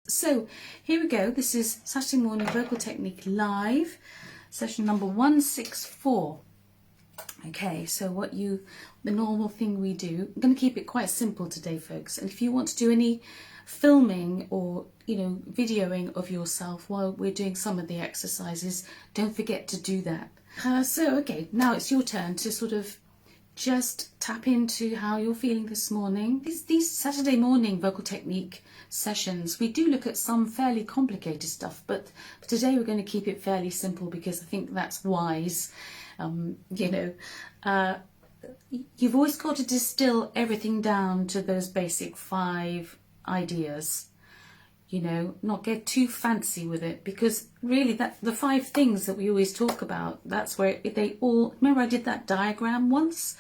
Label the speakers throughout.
Speaker 1: So here we go. This is Saturday Morning Vocal Technique Live, session number 164. Okay, so the normal thing we do, I'm going to keep it quite simple today, folks. And if you want to do any filming or, videoing of yourself while we're doing some of the exercises, don't forget to do that. Okay, now it's your turn to sort of just tap into how you're feeling this morning. These Saturday morning vocal technique sessions, we do look at some fairly complicated stuff, but today we're going to keep it fairly simple because I think that's wise. You've always got to distill everything down to those basic 5 ideas. Not get too fancy with it, because really the 5 things that we always talk about, that's where they all, remember I did that diagram once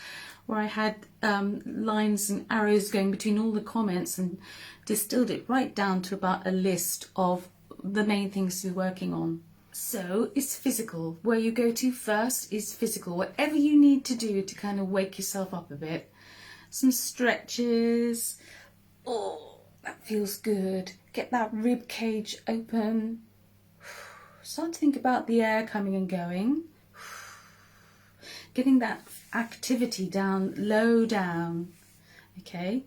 Speaker 1: where I had lines and arrows going between all the comments and distilled it right down to about a list of the main things to be working on. So it's physical. Where you go to first is physical. Whatever you need to do to kind of wake yourself up a bit. Some stretches. Oh, that feels good. Get that rib cage open. Start to think about the air coming and going. Getting that activity down, low down. Okay.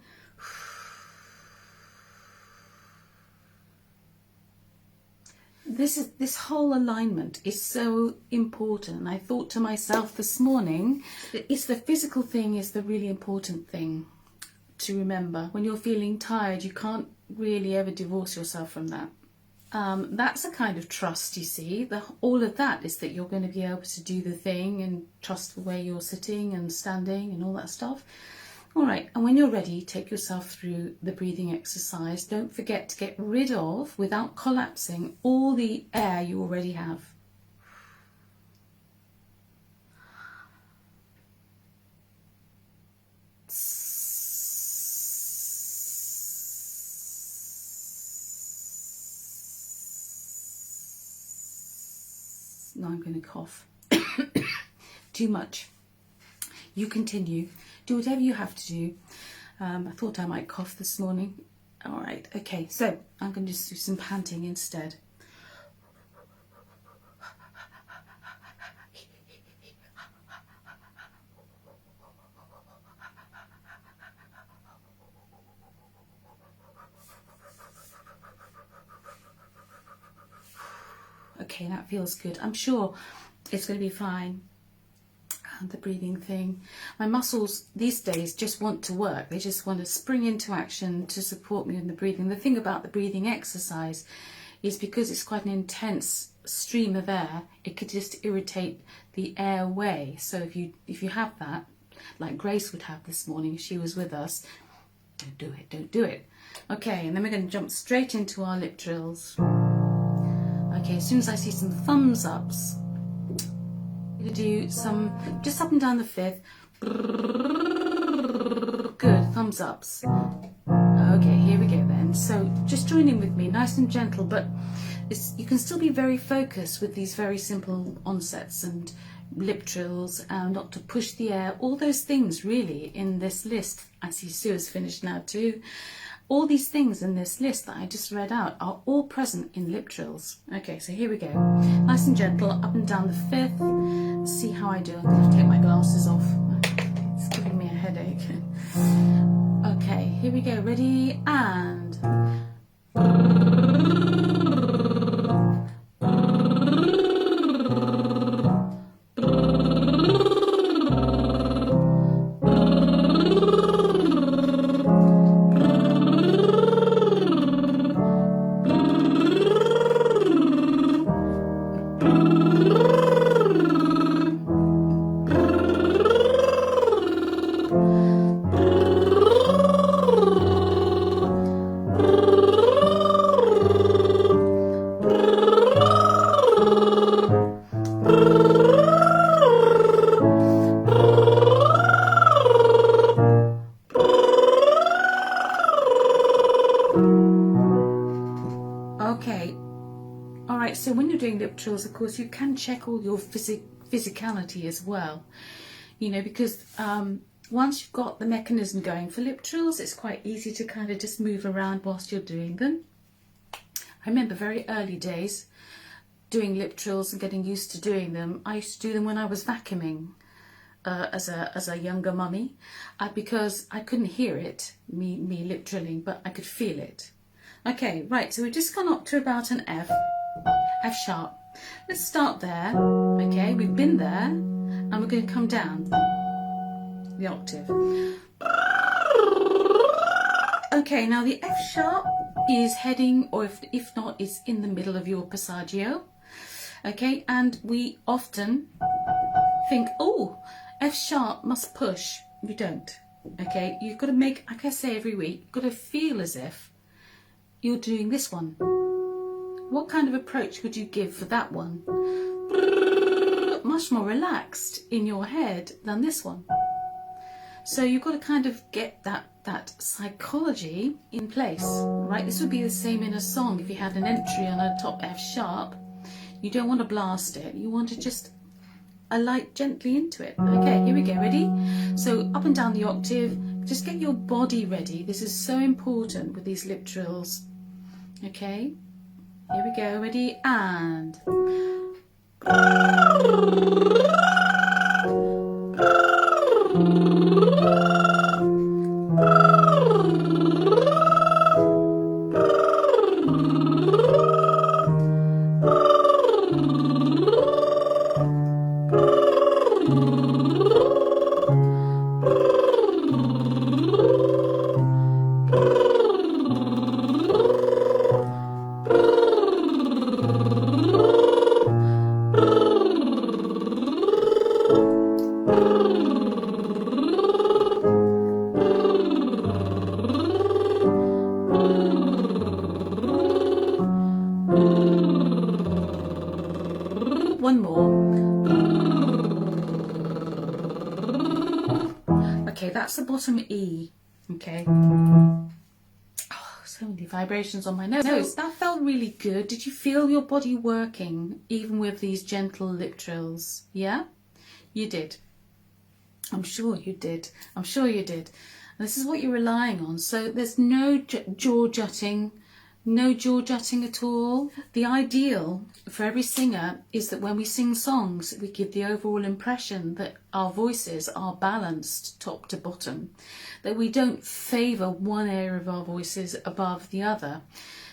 Speaker 1: This whole alignment is so important. I thought to myself this morning, it's the physical thing is the really important thing to remember. When you're feeling tired, you can't really ever divorce yourself from that. That's a kind of trust, you see. All of that is that you're going to be able to do the thing and trust the way you're sitting and standing and all that stuff. All right, and when you're ready, take yourself through the breathing exercise. Don't forget to get rid of, without collapsing, all the air you already have. Now I'm going to cough. Too much. You continue. Do whatever you have to do. I thought I might cough this morning. All right. Okay. So I'm going to just do some panting instead. Okay, that feels good. I'm sure it's going to be fine. The breathing thing. My muscles these days just want to work. They just want to spring into action to support me in the breathing. The thing about the breathing exercise is because it's quite an intense stream of air, it could just irritate the airway. So if you have that, like Grace would have this morning if she was with us, don't do it. Okay, and then we're going to jump straight into our lip trills. Okay, as soon as I see some thumbs ups, I'm going to do some just up and down the 5th. Good, thumbs ups. Okay, here we go then. So just join in with me, nice and gentle, but you can still be very focused with these very simple onsets and lip trills, not to push the air. All those things really in this list. I see Sue is finished now too. All these things in this list that I just read out are all present in lip trills. Okay, so here we go. Nice and gentle, up and down the 5th. Let's see how I do. I'm going to take my glasses off. It's giving me a headache. Okay, here we go. Ready? And... Okay, all right, so when you're doing lip trills, of course, you can check all your physicality as well, because once you've got the mechanism going for lip trills, it's quite easy to kind of just move around whilst you're doing them. I remember very early days doing lip trills and getting used to doing them. I used to do them when I was vacuuming as a younger mummy, because I couldn't hear it, me lip trilling, but I could feel it. Okay, right, so we've just gone up to about an F sharp. Let's start there. Okay, we've been there, and we're going to come down the octave. Okay, now the F sharp is heading, or if not, it's in the middle of your passaggio. Okay, and we often think, oh, F sharp must push. You don't. Okay, you've got to make, like I say every week, you've got to feel as if you're doing this one. What kind of approach would you give for that one? Much more relaxed in your head than this one. So you've got to kind of get that psychology in place, right? This would be the same in a song. If you had an entry on a top F sharp, you don't want to blast it. You want to just alight gently into it. Okay, here we go, ready? So up and down the octave, just get your body ready. This is so important with these lip trills. Okay, here we go, ready? And... one more. Okay, that's the bottom E. Okay. Oh, so many vibrations on my nose. That felt really good. Did you feel your body working even with these gentle lip trills? Yeah? You did. I'm sure you did. I'm sure you did. And this is what you're relying on. So there's no jaw jutting. No jaw jutting at all. The ideal for every singer is that when we sing songs, we give the overall impression that our voices are balanced top to bottom, that we don't favour one area of our voices above the other.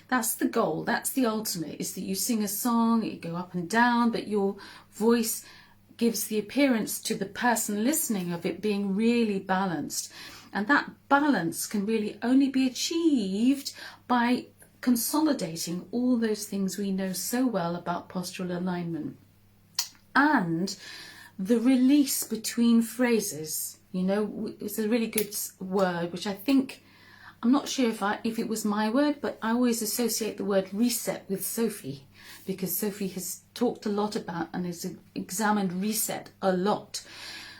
Speaker 1: That's the goal, that's the ultimate, is that you sing a song, you go up and down, but your voice gives the appearance to the person listening of it being really balanced. And that balance can really only be achieved by consolidating all those things we know so well about postural alignment and the release between phrases. You know, it's a really good word, which I think, I'm not sure if it was my word, but I always associate the word reset with Sophie, because Sophie has talked a lot about and has examined reset a lot.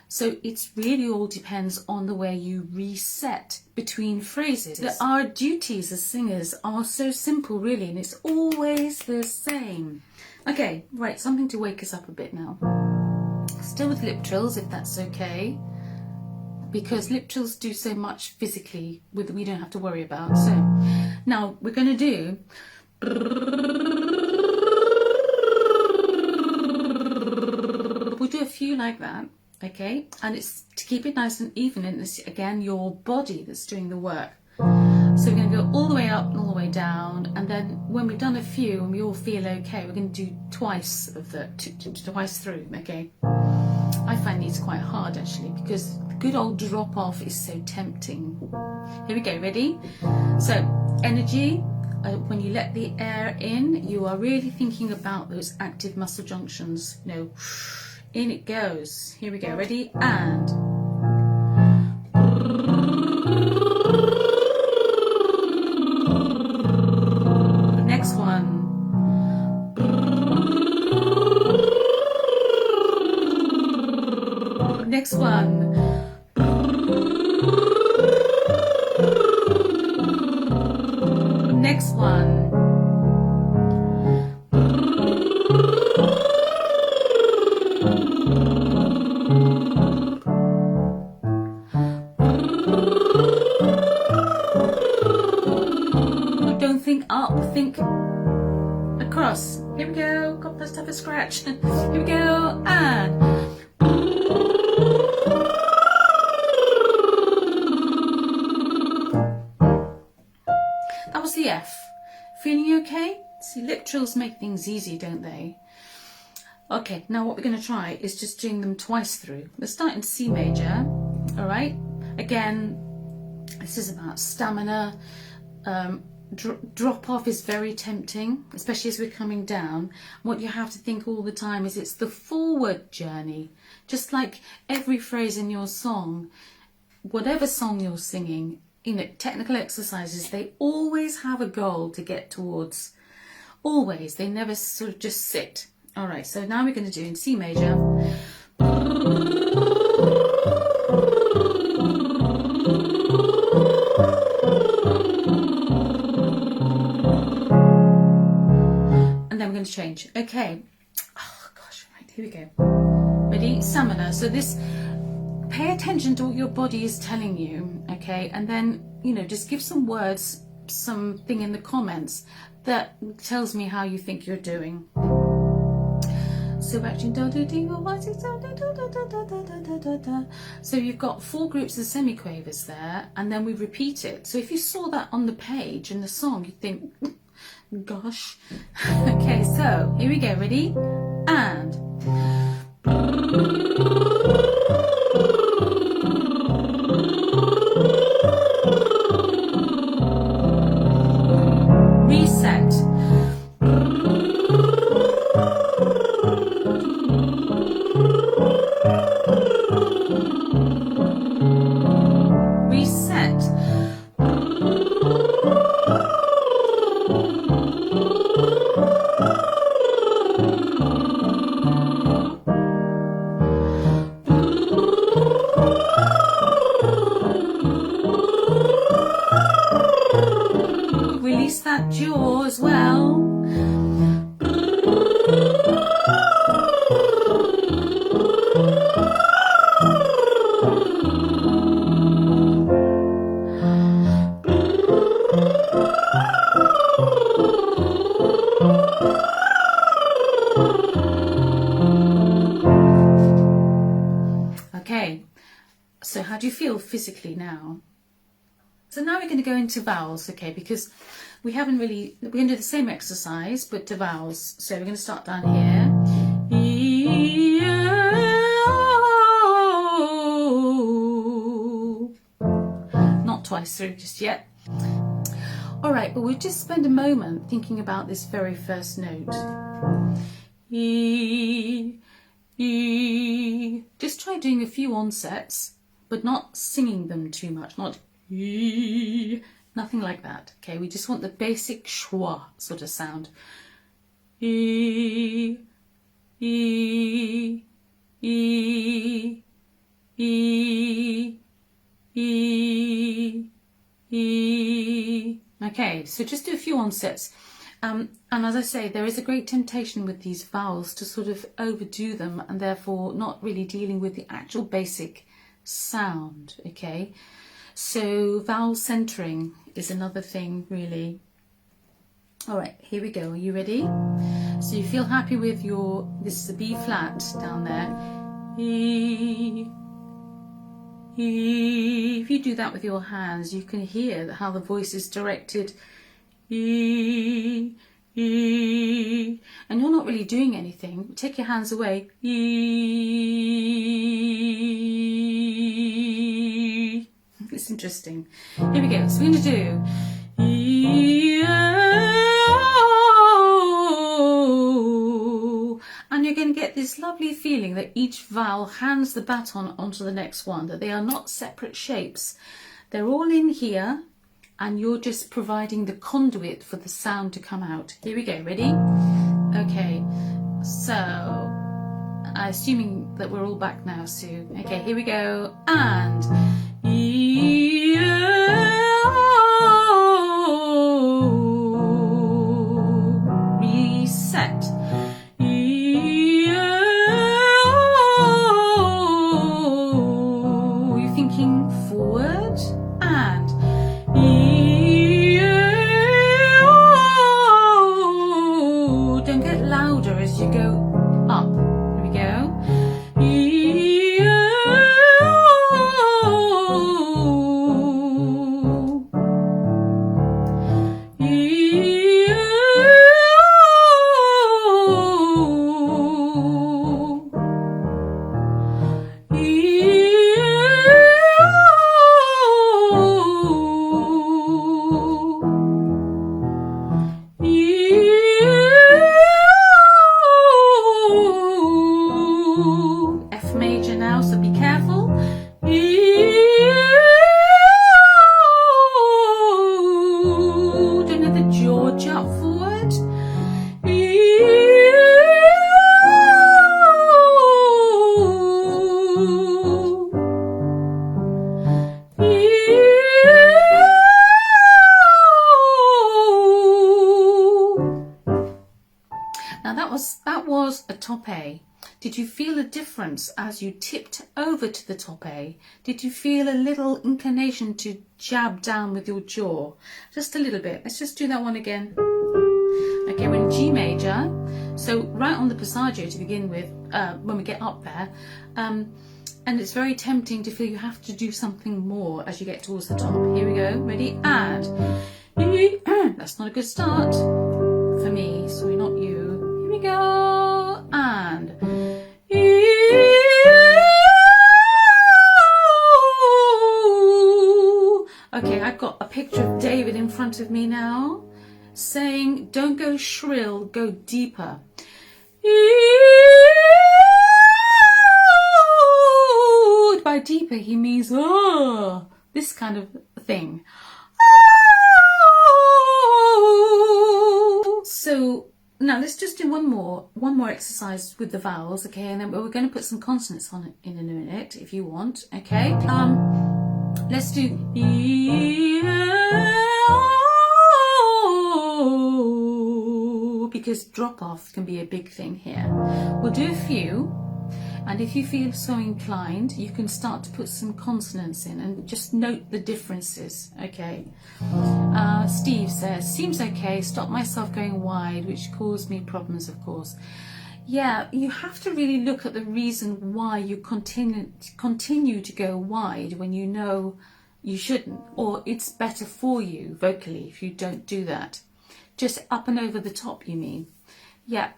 Speaker 1: So it's really all depends on the way you reset between phrases. Our duties as singers are so simple, really, and it's always the same. Okay, right, something to wake us up a bit now. Still with lip trills, if that's okay, because lip trills do so much physically with we don't have to worry about. So now we're going to do... We'll do a few like that. Okay, and it's to keep it nice and even, and it's again your body that's doing the work. So we're going to go all the way up and all the way down, and then when we've done a few and we all feel okay, we're going to do twice through. Okay, I find these quite hard actually, because the good old drop off is so tempting. Here we go, ready? So energy, when you let the air in, you are really thinking about those active muscle junctions. You know, in it goes. Here we go, ready? And next one. Next one. Next one. Don't think up, think across. Here we go. God, let's have a scratch. Here we go. And that was the F. Feeling okay? See, lip trills make things easy, don't they? Okay, now what we're going to try is just doing them twice through. Let's start in C major. All right. Again, this is about stamina. Drop off is very tempting, especially as we're coming down. What you have to think all the time is it's the forward journey. Just like every phrase in your song, whatever song you're singing, you know, technical exercises, they always have a goal to get towards. Always. They never sort of just sit. All right, so now we're going to do in C major. And then we're going to change. Okay. Oh, gosh. Right, here we go. Ready? Samana. So this, pay attention to what your body is telling you, okay? And then, you know, just give some words, something in the comments that tells me how you think you're doing. So actually, so you've got 4 groups of semiquavers there, and then we repeat it. So if you saw that on the page in the song, you'd think, gosh. Okay, so here we go. Ready? And reset. Reset. Release that jaw as well. Okay, so how do you feel physically now? So now we're going to go into vowels, okay, because we haven't really, we're going to do the same exercise, but to vowels. So we're going to start down here. Not twice through just yet. All right, but we'll just spend a moment thinking about this very first note. Just try doing a few onsets, but not singing them too much, not nothing like that. Okay, we just want the basic schwa sort of sound. Okay, so just do a few onsets. And as I say, there is a great temptation with these vowels to sort of overdo them and therefore not really dealing with the actual basic sound, okay? So vowel centering is another thing, really. All right, here we go. Are you ready? So you feel happy with your, this is a B flat down there. If you do that with your hands, you can hear how the voice is directed. And you're not really doing anything. Take your hands away. It's interesting. Here we go. So we're going to do and you're going to get this lovely feeling that each vowel hands the baton onto the next one, that they are not separate shapes. They're all in here and you're just providing the conduit for the sound to come out. Here we go. Ready? Okay. So, assuming that we're all back now, Sue. Okay, here we go. And reset. You're thinking forward and top A? Did you feel a difference as you tipped over to the top A? Did you feel a little inclination to jab down with your jaw? Just a little bit. Let's just do that one again. Okay, we're in G major. So right on the passaggio to begin with, when we get up there. And it's very tempting to feel you have to do something more as you get towards the top. Here we go. Ready? And. That's not a good start for me. Sorry, not you. Here we go. And. Okay, I've got a picture of David in front of me now saying, don't go shrill, go deeper. By deeper, he means, oh, this kind of thing. So now let's just do one more exercise with the vowels, okay? And then we're going to put some consonants on it in a minute, if you want, okay? Let's do because drop off can be a big thing here. We'll do a few. And if you feel so inclined, you can start to put some consonants in and just note the differences, okay? Steve says, seems okay, stop myself going wide, which caused me problems, of course. Yeah, you have to really look at the reason why you continue to go wide when you know you shouldn't, or it's better for you vocally if you don't do that. Just up and over the top, you mean? Yeah.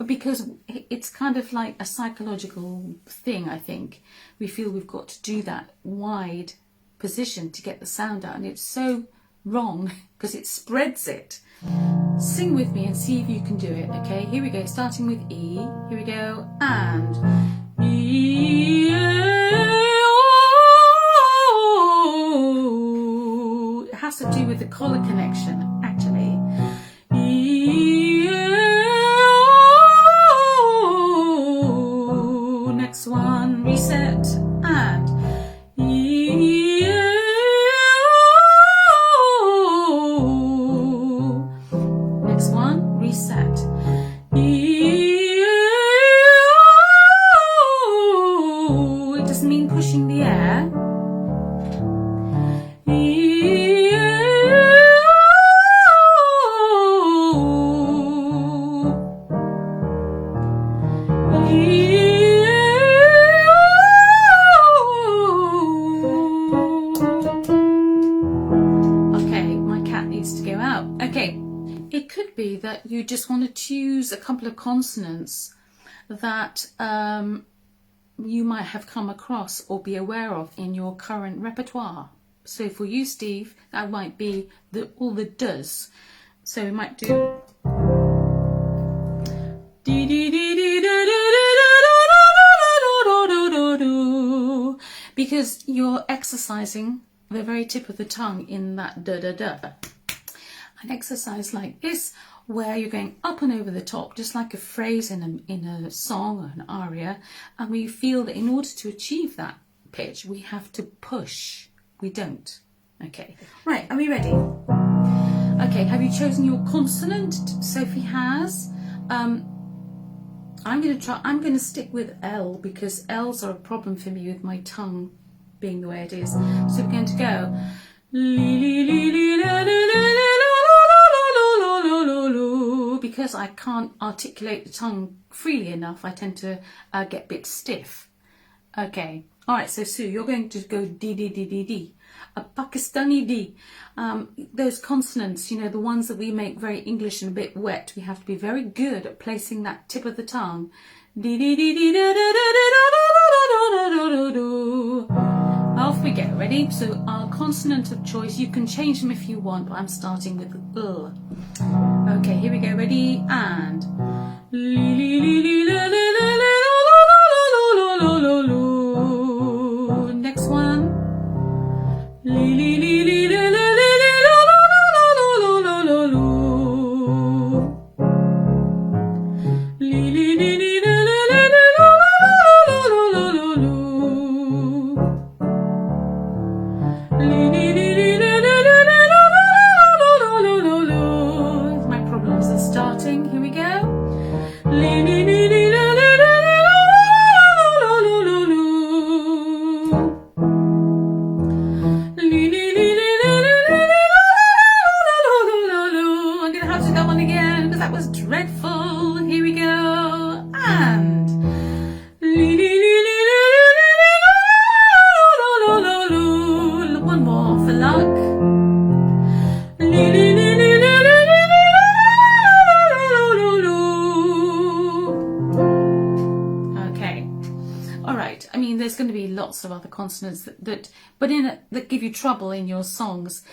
Speaker 1: Because it's kind of like a psychological thing, I think. We feel we've got to do that wide position to get the sound out, and it's so wrong because it spreads it. Sing with me and see if you can do it, okay? Here we go, starting with E. Here we go, and E. It has to do with the collar connection, actually. Next one, reset, and next one, reset. It doesn't mean pushing the air. That you just want to choose a couple of consonants that you might have come across or be aware of in your current repertoire. So for you, Steve, that might be all the does. So we might do because you're exercising the very tip of the tongue in that da da da. An exercise like this, where you're going up and over the top, just like a phrase in a song or an aria, and we feel that in order to achieve that pitch, we have to push. We don't. Okay. Right, are we ready? Okay, have you chosen your consonant? Sophie has. I'm going to stick with L because L's are a problem for me with my tongue being the way it is. So we're going to go because I can't articulate the tongue freely enough, I tend to get a bit stiff. Okay, all right, so Sue, you're going to go D, D, D, D, D. A Pakistani D. Those consonants, you know, the ones that we make very English and a bit wet, we have to be very good at placing that tip of the tongue. D, D, D, D, da, da, da, da, da, da, da, da, da. Off we go, ready? So our consonant of choice, you can change them if you want, but I'm starting with L. Okay, here we go, ready? And next one. My problems are starting. Here we go. lots of other consonants that give you trouble in your songs.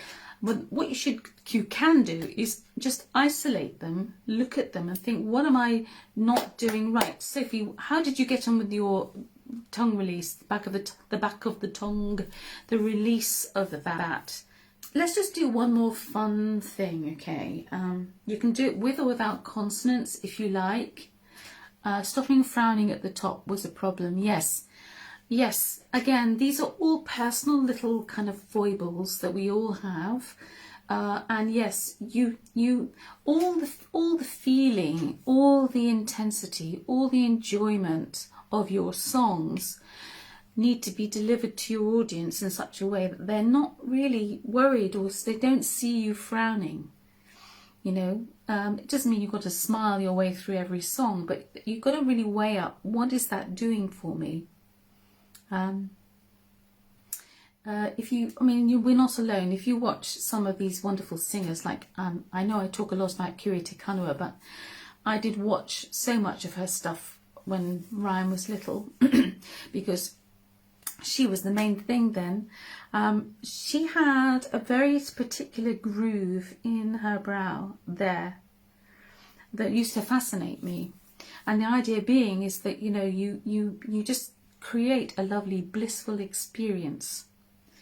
Speaker 1: But what you can do is just isolate them, look at them and think, what am I not doing right? Sophie, how did you get on with your tongue release, the back of the tongue, the release of that? Let's just do one more fun thing, okay? You can do it with or without consonants if you like. Stopping frowning at the top was a problem. Yes. Again, these are all personal little kind of foibles that we all have. And yes, you all the feeling, all the intensity, all the enjoyment of your songs need to be delivered to your audience in such a way that they're not really worried or they don't see you frowning. You know, it doesn't mean you've got to smile your way through every song, but you've got to really weigh up, what is that doing for me? We're not alone. If you watch some of these wonderful singers, like I know I talk a lot about Kiriti Kanua, but I did watch so much of her stuff when Ryan was little because she was the main thing then. She had a very particular groove in her brow there that used to fascinate me, and the idea being is that, you know, you just create a lovely blissful experience.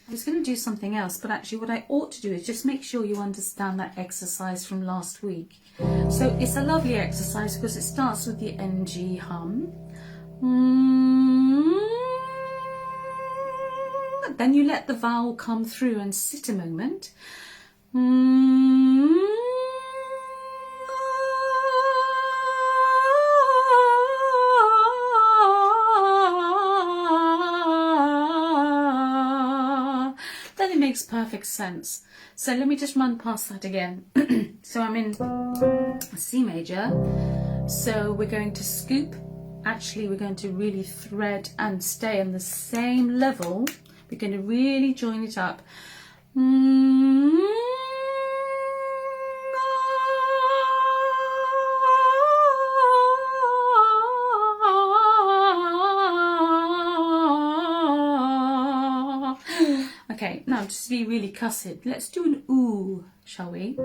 Speaker 1: I was going to do something else, but actually what I ought to do is just make sure you understand that exercise from last week. So it's a lovely exercise because it starts with the NG hum. Then you let the vowel come through and sit a moment. Then it makes perfect sense. So let me just run past that again. So I'm in C major. So we're going to scoop. Actually, we're going to really thread and stay on the same level. We're going to really join it up. Okay, now just to be really cussed, let's do an ooh, shall we?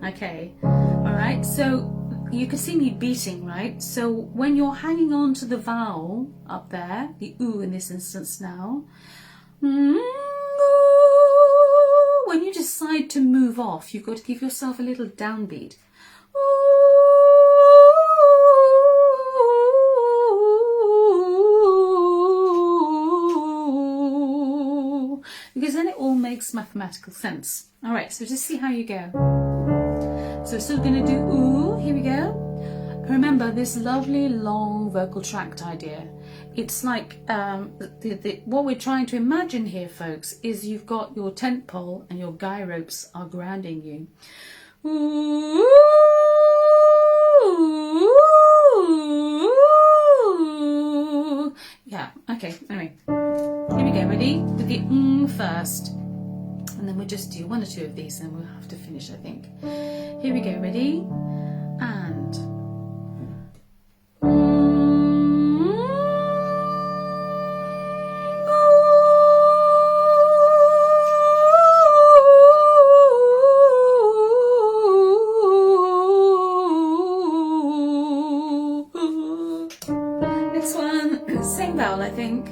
Speaker 1: Okay, all right, so you can see me beating, right? So when you're hanging on to the vowel up there, the ooh in this instance now, when you decide to move off, you've got to give yourself a little downbeat. Because then it all makes mathematical sense. All right, so just see how you go. So we're still going to do ooh, here we go. Remember this lovely long vocal tract idea. It's like, what we're trying to imagine here, folks, is you've got your tent pole and your guy ropes are grounding you. Ooh, yeah, okay, anyway. Here we go, ready? With the first. And then we'll just do one or two of these and we'll have to finish, I think. Here we go, ready? And... Next one, same vowel, I think.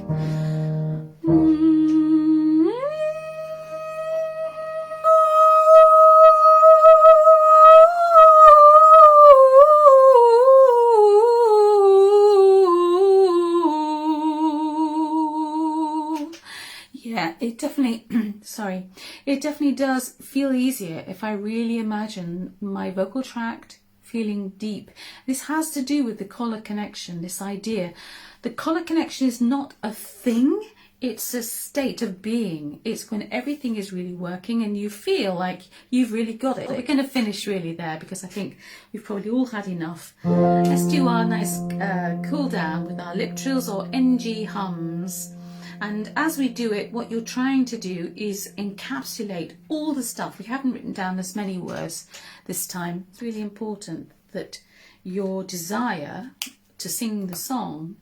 Speaker 1: Yeah, it definitely, sorry, it definitely does feel easier if I really imagine my vocal tract feeling deep. This has to do with the collar connection, this idea. The collar connection is not a thing, it's a state of being. It's when everything is really working and you feel like you've really got it. We're going to finish really there because I think we've probably all had enough. Let's do our nice cool down with our lip trills or NG hums. And as we do it, what you're trying to do is encapsulate all the stuff. We haven't written down as many words this time. It's really important that your desire to sing the song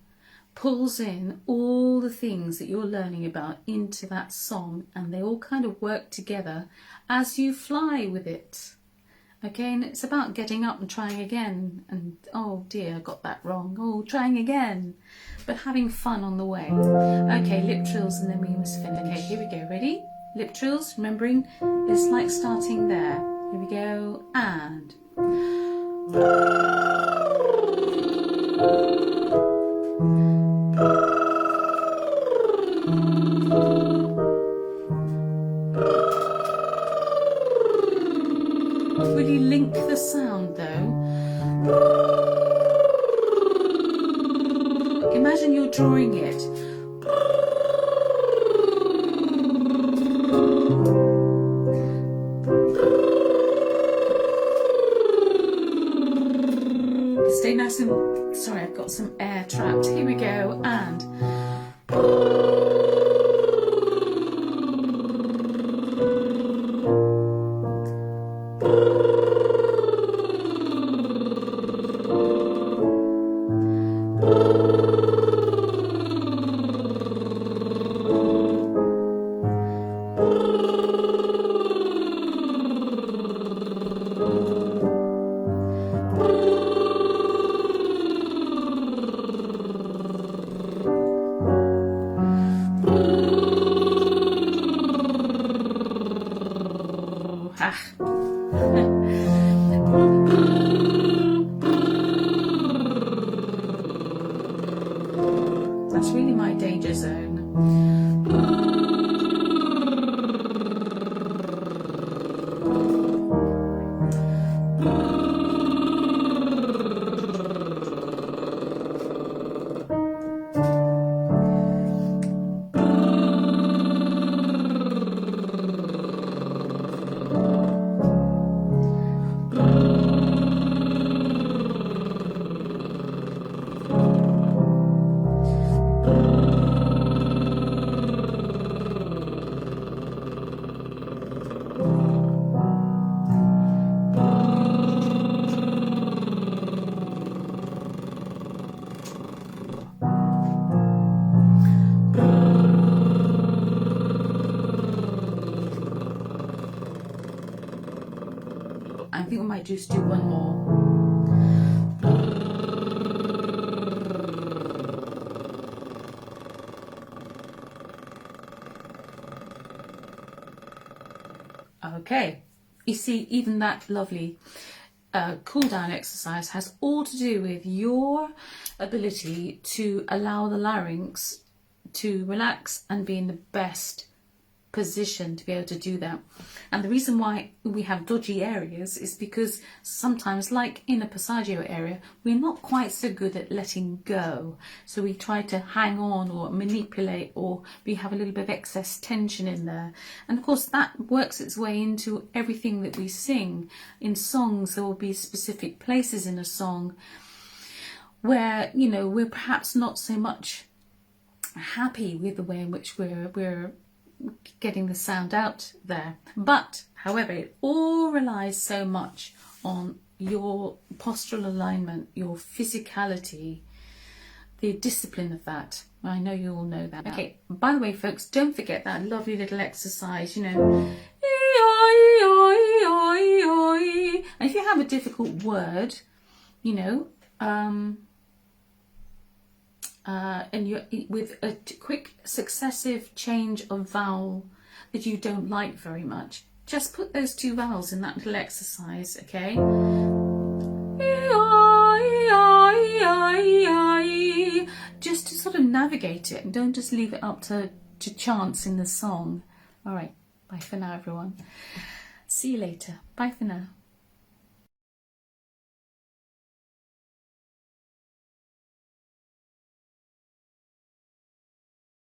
Speaker 1: pulls in all the things that you're learning about into that song, and they all kind of work together as you fly with it. Okay, and it's about getting up and trying again, and oh dear, I got that wrong, oh, trying again, but having fun on the way. Okay, lip trills, and then we must finish. Okay, here we go, ready? Lip trills, remembering it's like starting there. Here we go, and really link the sound though. Imagine you're drawing it. Stay nice and, sorry, I've got some air trapped. Here we go, and that's really my danger zone. I think we might just do one more. Okay, you see, even that lovely cool down exercise has all to do with your ability to allow the larynx to relax and be in the best position to be able to do that. And the reason why we have dodgy areas is because sometimes, like in a passaggio area, we're not quite so good at letting go, so we try to hang on or manipulate, or we have a little bit of excess tension in there, and of course that works its way into everything that we sing. In songs, there will be specific places in a song where, you know, we're perhaps not so much happy with the way in which we're getting the sound out there. But however, it all relies so much on your postural alignment, your physicality, the discipline of that. I know you all know that. Okay, by the way folks, don't forget that lovely little exercise, you know, and if you have a difficult word, you know, and you're with a quick successive change of vowel that you don't like very much, just put those two vowels in that little exercise, okay? Just to sort of navigate it, and don't just leave it up to chance in the song. All right, bye for now everyone. See you later. Bye for now.